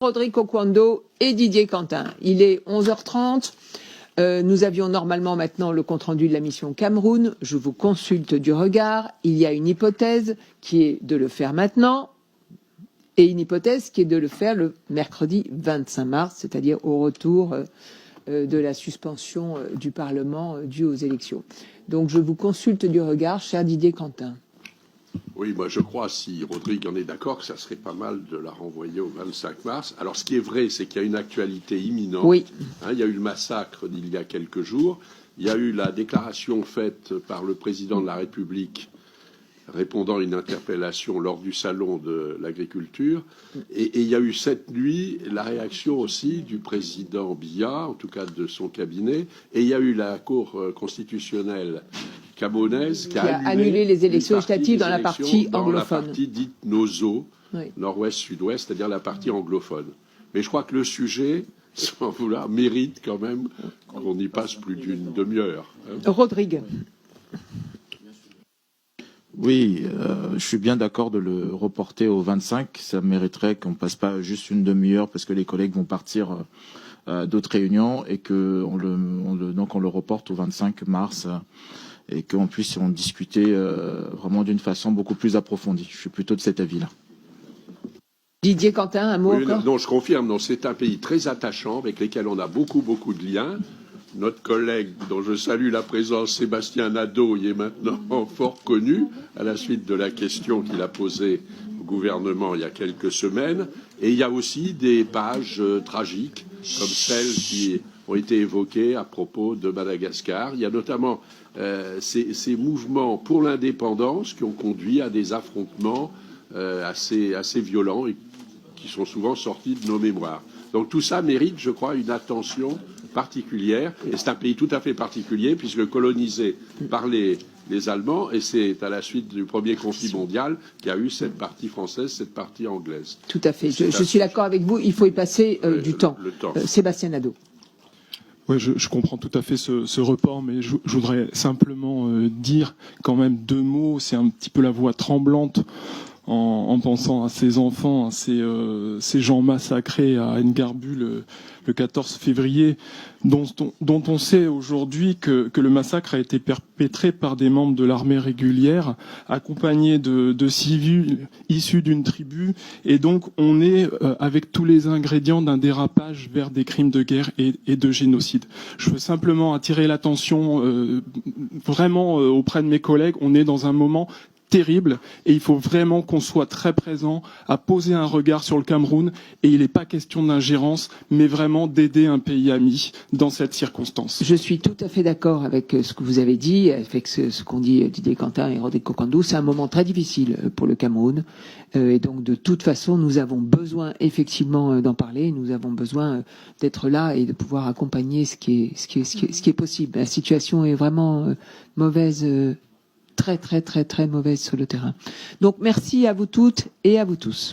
Rodrigue Oquendo et Didier Quentin. Il est 11h30. Nous avions normalement maintenant le compte-rendu de la mission Cameroun. Je vous consulte du regard. Il y a une hypothèse qui est de le faire maintenant et une hypothèse qui est de le faire le mercredi 25 mars, c'est-à-dire au retour de la suspension du Parlement due aux élections. Donc je vous consulte du regard, cher Didier Quentin. Oui, moi je crois, si Rodrigue en est d'accord, que ça serait pas mal de la renvoyer au 25 mars. Alors ce qui est vrai, c'est qu'il y a une actualité imminente. Oui. Il y a eu le massacre d'il y a quelques jours. Il y a eu la déclaration faite par le président de la République répondant à une interpellation lors du salon de l'agriculture. Et il y a eu cette nuit la réaction aussi du président Biya, en tout cas de son cabinet. Et il y a eu la Cour constitutionnelle camerounaise qui a annulé les élections législatives dans la partie anglophone. Dans la partie dite NOZO, oui. Nord-Ouest-Sud-Ouest, c'est-à-dire la partie anglophone. Mais je crois que le sujet, sans vouloir, mérite quand même qu'on y passe plus d'une demi-heure. Rodrigue. Oui, je suis bien d'accord de le reporter au 25. Ça mériterait qu'on ne passe pas juste une demi-heure parce que les collègues vont partir à d'autres réunions et qu'on le reporte au 25 mars et qu'on puisse en discuter vraiment d'une façon beaucoup plus approfondie. Je suis plutôt de cet avis-là. Didier Quentin, un mot encore ? Non, je confirme. Non, c'est un pays très attachant avec lequel on a beaucoup de liens. Notre collègue, dont je salue la présence, Sébastien Nadeau, y est maintenant fort connu à la suite de la question qu'il a posée au gouvernement il y a quelques semaines. Et il y a aussi des pages tragiques, comme celles qui ont été évoquées à propos de Madagascar. Il y a notamment ces mouvements pour l'indépendance qui ont conduit à des affrontements assez violents et qui sont souvent sortis de nos mémoires. Donc tout ça mérite, je crois, une attention particulière. Et c'est un pays tout à fait particulier puisque colonisé par les Allemands, et c'est à la suite du premier conflit mondial qu'il y a eu cette partie française, cette partie anglaise. Tout à fait. Je suis d'accord avec vous. Il faut y passer du temps. Sébastien Nadeau. Oui, je comprends tout à fait ce report, mais je voudrais simplement dire quand même deux mots. C'est un petit peu la voix tremblante en pensant à ces enfants, à ces gens massacrés à Ngarbu le 14 février, dont on sait aujourd'hui que le massacre a été perpétré par des membres de l'armée régulière, accompagnés de civils issus d'une tribu, et donc on est avec tous les ingrédients d'un dérapage vers des crimes de guerre et de génocide. Je veux simplement attirer l'attention vraiment auprès de mes collègues. On est dans un moment terrible et il faut vraiment qu'on soit très présent à poser un regard sur le Cameroun, et il n'est pas question d'ingérence mais vraiment d'aider un pays ami dans cette circonstance. Je suis tout à fait d'accord avec ce que vous avez dit, avec ce qu'ont dit Didier Quentin et Rodrigue Oquendo. C'est un moment très difficile pour le Cameroun et donc de toute façon nous avons besoin effectivement d'en parler, nous avons besoin d'être là et de pouvoir accompagner ce qui est possible. La situation est vraiment mauvaise, très mauvaise sur le terrain. Donc merci à vous toutes et à vous tous.